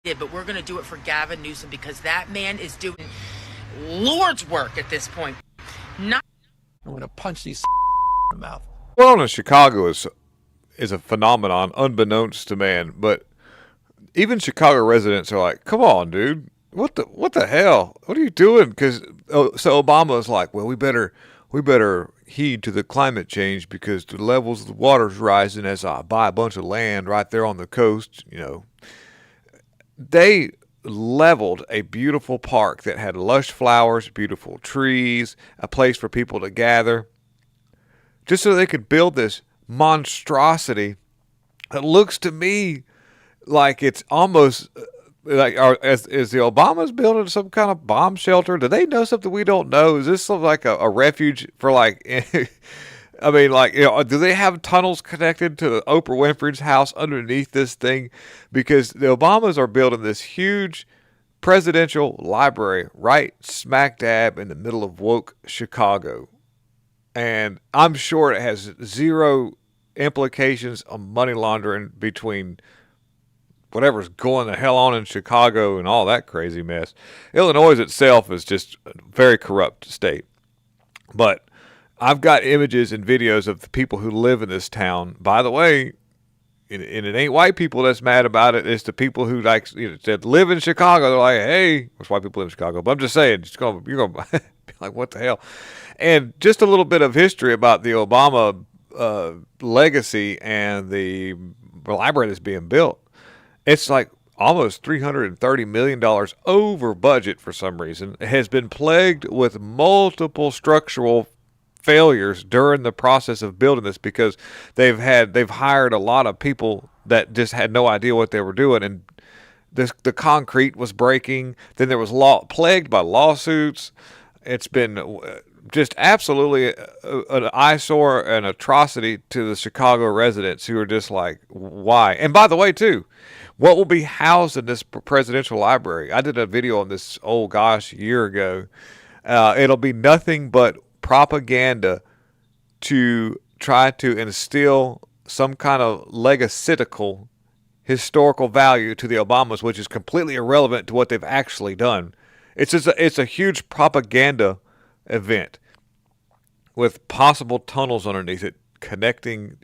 did, but we're going to do it for Gavin Newsom because that man is doing Lord's work at this point. Not. I'm going to punch these in the mouth. Well, in Chicago is a phenomenon unbeknownst to man, but even Chicago residents are like, "Come on, dude, what the hell? What are you doing?" Because so Obama is like, "Well, we better heed to the climate change because the levels of the water's rising as I buy a bunch of land right there on the coast." You know, they leveled a beautiful park that had lush flowers, beautiful trees, a place for people to gather, just so they could build this monstrosity that looks to me like it's almost like is the Obamas building some kind of bomb shelter? Do they know something we don't know? Is this something like a refuge for like? I mean, like, you know, do they have tunnels connected to Oprah Winfrey's house underneath this thing? Because the Obamas are building this huge presidential library right smack dab in the middle of woke Chicago. And I'm sure it has zero implications on money laundering between whatever's going the hell on in Chicago and all that crazy mess. Illinois itself is just a very corrupt state. But I've got images and videos of the people who live in this town. By the way, and it ain't white people that's mad about it. It's the people who like that live in Chicago. They're like, hey, which white people live in Chicago. But I'm just saying, you're gonna be like, what the hell? And just a little bit of history about the Obama legacy and the library that's being built. It's like almost $330 million over budget for some reason. It has been plagued with multiple structural failures during the process of building this because they've hired a lot of people that just had no idea what they were doing, and the concrete was breaking. Then there was plagued by lawsuits. It's been just absolutely an eyesore, an atrocity to the Chicago residents who are just like, why? And by the way, too, what will be housed in this presidential library? I did a video on this, a year ago. It'll be nothing but propaganda to try to instill some kind of legacytical historical value to the Obamas, which is completely irrelevant to what they've actually done. It's a huge propaganda event with possible tunnels underneath it connecting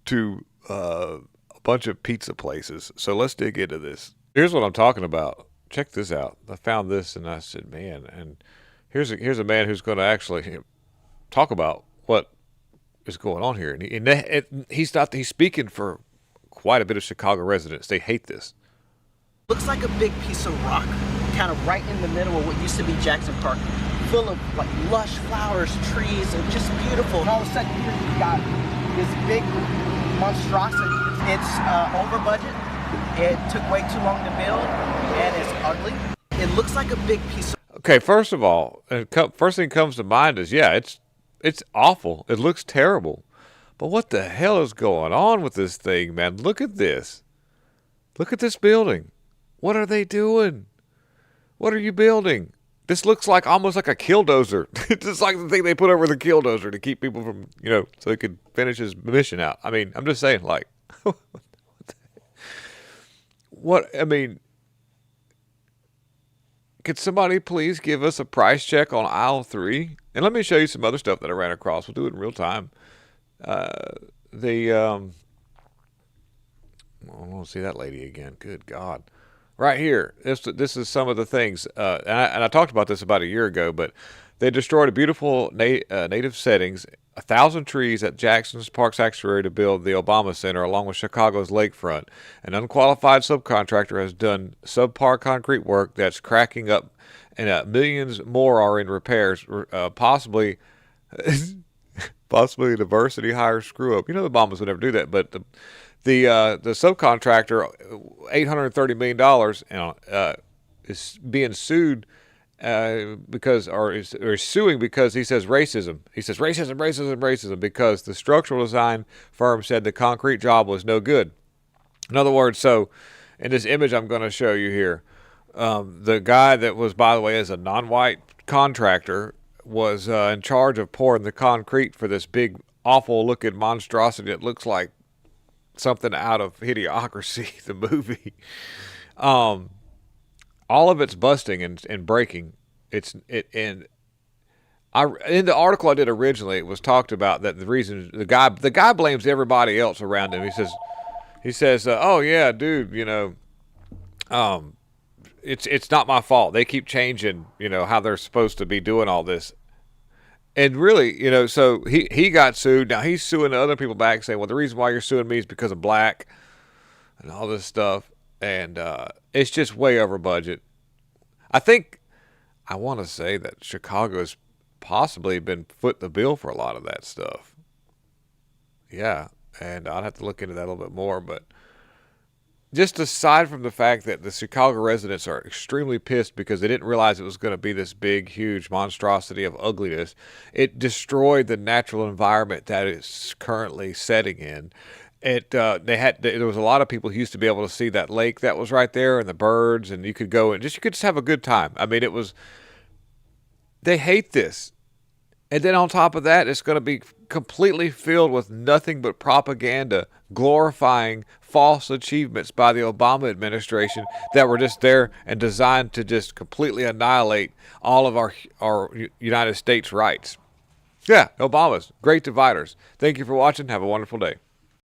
to a bunch of pizza places. So let's dig into this. Here's what I'm talking about. Check this out. I found this and I said, man, and here's a man who's going to actually talk about what is going on here. And he's speaking for quite a bit of Chicago residents. They hate this. Looks like a big piece of rock, kind of right in the middle of what used to be Jackson Park, full of like lush flowers, trees, and just beautiful. And all of a sudden here you've got this big monstrosity. It's over budget. It took way too long to build, and it's ugly. It looks like a big piece of... Okay, first of all, first thing comes to mind is, yeah, it's awful. It looks terrible. But what the hell is going on with this thing, man? Look at this. Look at this building. What are they doing? What are you building? This looks like almost like a killdozer. It's just like the thing they put over the killdozer to keep people from, so he could finish his mission out. I mean, I'm just saying, like, I mean, could somebody please give us a price check on aisle 3? And let me show you some other stuff that I ran across. We'll do it in real time. I want to see that lady again. Good God. Right here. This is some of the things. And I talked about this about a year ago, but they destroyed a beautiful native settings, 1,000 trees at Jackson's Park Sanctuary to build the Obama Center along with Chicago's lakefront. An unqualified subcontractor has done subpar concrete work that's cracking up, and millions more are in repairs, possibly a diversity hire screw up. The Obamas would never do that, but the subcontractor, $830 million, is being sued is suing because he says racism. He says racism because the structural design firm said the concrete job was no good. In other words, so in this image I'm going to show you here, the guy that was, by the way, is a non-white contractor, was in charge of pouring the concrete for this big, awful-looking monstrosity that looks like something out of Idiocracy, the movie. All of it's busting and breaking. And in the article I did originally, it was talked about that the reason the guy blames everybody else around him. He says, oh yeah, dude, it's not my fault. They keep changing, how they're supposed to be doing all this. And really, so he got sued. Now he's suing the other people back, saying, well, the reason why you're suing me is because of black and all this stuff. And it's just way over budget. I want to say that Chicago's possibly been foot the bill for a lot of that stuff. Yeah, and I'd have to look into that a little bit more. But just aside from the fact that the Chicago residents are extremely pissed because they didn't realize it was going to be this big, huge monstrosity of ugliness, it destroyed the natural environment that it's currently setting in. There was a lot of people who used to be able to see that lake that was right there and the birds, and you could go and you could just have a good time. I mean, they hate this. And then on top of that, it's going to be completely filled with nothing but propaganda glorifying false achievements by the Obama administration that were just there and designed to just completely annihilate all of our United States rights. Yeah, Obama's great dividers. Thank you for watching. Have a wonderful day.